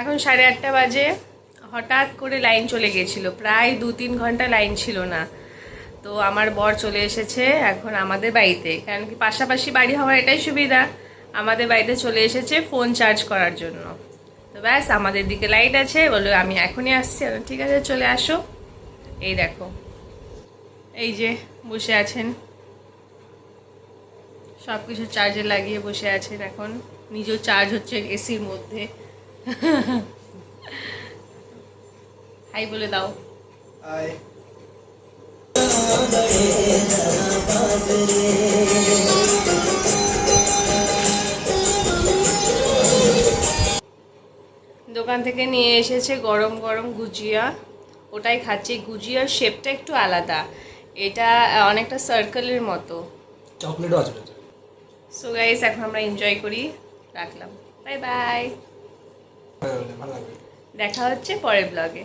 এখন 8:30 বাজে। হঠাৎ করে লাইন চলে গিয়েছিল, প্রায় 2-3 ঘন্টা লাইন ছিল না। তো আমার বর চলে এসেছে এখন আমাদের বাড়িতে, কারণ কি পাশাপাশি বাড়ি হওয়ার এটাই সুবিধা। আমাদের বাড়িতে চলে এসেছে ফোন চার্জ করার জন্য। তো ব্যাস, আমাদের দিকে লাইট আছে, বললো আমি এখনই আসছি। ঠিক আছে, চলে আসো। এই দেখো, এই যে বসে আছেন, সব কিছু চার্জে লাগিয়ে বসে আছেন। এখন নিজেও চার্জ হচ্ছে এসির মধ্যে। হাই বলে দাও। হাই। দোকান থেকে নিয়ে এসেছে গরম গরম গুজিয়া, ওটাই খাচ্ছি। গুজিয়ার শেপটা একটু আলাদা, এটা অনেকটা সার্কেলের মতো। চকলেটও আছে। সো গাইস, এখন আমরা এনজয় করি। রাখলাম, বাই বাই। ভালো লাগবে। দেখা হচ্ছে পরের ব্লগে।